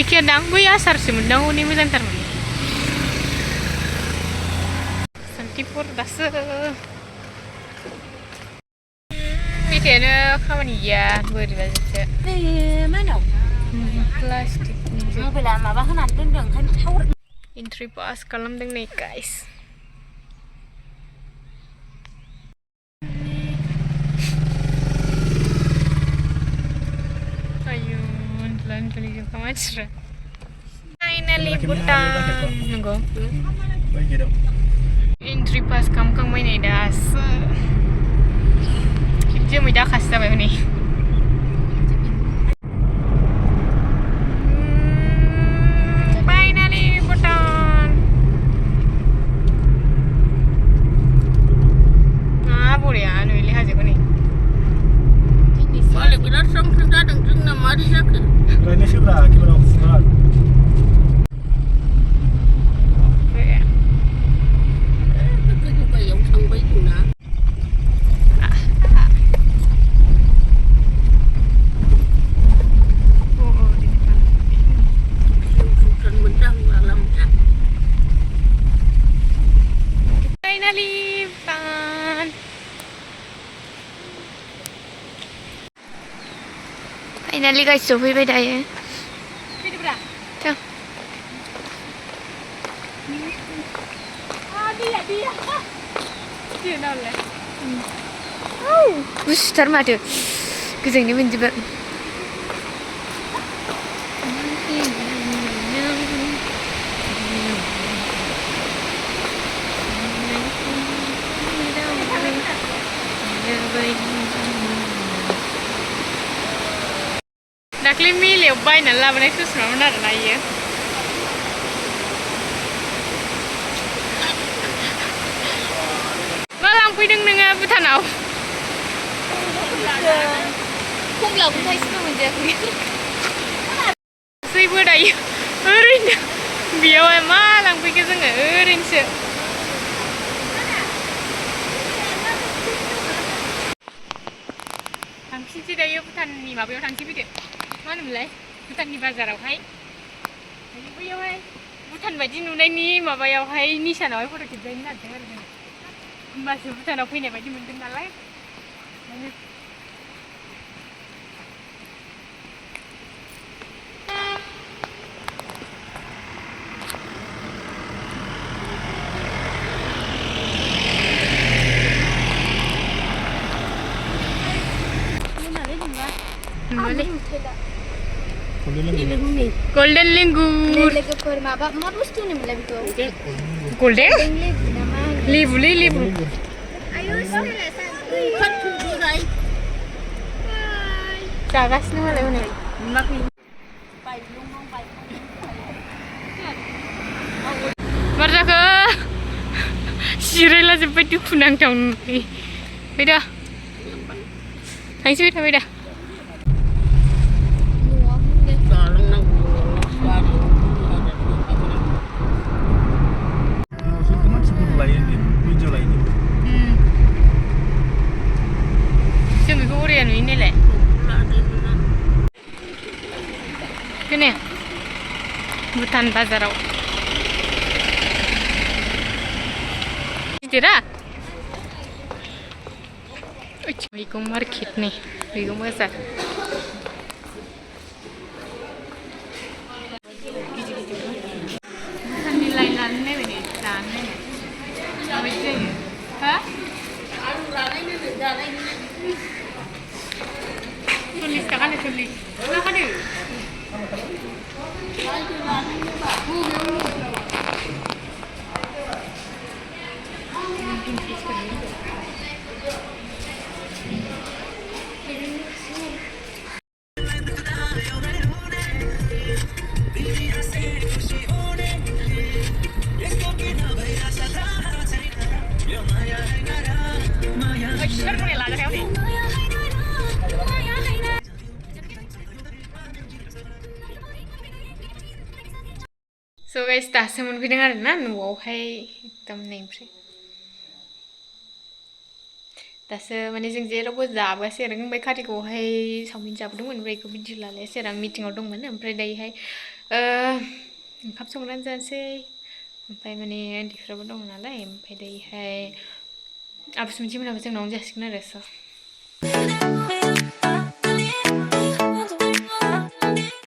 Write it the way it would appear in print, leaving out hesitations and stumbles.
गैखायादां बै आसारसो मोनदां हनै मोजांथारमोन सान्तिपुर दासो मेथाइयानो खामानि गैया बोरैबासो मानाव प्लास्टिक मबाइला माबा होनानै दोनदों ओंखायनो टावार एन्ट्रि पास खालामदों नै गाइस आयु उन्दुला जोबखा मानसिफ्रा फाइनालि भुटान नंगौ एन्ट्रि पास खालामखांबाय नै दासो जोमै दाखासो जाबाय हनै फाइनालि भुटान बरिया नुयोलै हाजोखौ नै मालाय बिराद स्रां स्रां जादों जोंना मारै जाखो रायनोसैब्रा केमेरा फुरा गोजौ गाहायाव थांबाय जोंना फाइनालि भुटान फाइनालि गाइस सफैबाय दायो फैदोब्रा थां गुसुथार माथो गोजांनाय मोनजोबो दाख्लै मेलायाव बायनानै लाबोनाय ससमामोन आरोना इयो मा लांफैदों नोङो भुटानाव खमलाबो थाइसेबो मोनजायाखै गासैबो दायो ओरैनो बेयावहाय मा लांफैखो जोङो ओरैनोसो थांफिनसै दायो भुटाननि माबायाव थांसै फैदो मा होनोमोनलाय भुटाननि बाजारावहाय बैयावहाय भुटान बायदि नुनायनि माबायावहाय निशानावहाय फट' खेबजाहैनो नागिरदों आरो जों होमबासो भुटानाव फैनाय बायदि मोनदों नालाय golden lingur माबा मा बुस्थु होनोमोनलाय बेखौ golden लेबुलै लेबु जागासिनो मालाय हनै मार जाखो जिरायला जोब्बाय दुखु नांथाव फैदा थांसै फैदा फैदा जों बेखौ ओरैया नुयो नालाय खोनाया भुटान बाजाराव गिदिरा मैगं मार्केट नै मैगं बाजार भुटाननि लाइन लानो नायबाय नै जानो नायबाय माबायदि जायो हा आलु लानायनो जानायनो 40 थाखानो 40 थाखानो So guys, daso मोनफैदों आरोना न'आवहाय एकदम नै ओमफ्राय दासो माने जों जेरावबो जाबोआसै आरो ओमफ्राय खारिगावआवहाय चावमिन जाबोदोंमोन ओमफ्राय बेखौ भिडिअ लालायासै आरो आं मिटिङाव दंमोन ओमफ्राय दायोहाय ओंखाम संनानै जानोसै ओमफ्राय माने उन्दैफ्राबो दङ नालाय ओमफ्राय दायोहाय आबसुमिथि मोनाबो जोंनावनो जासिगोन आरो स'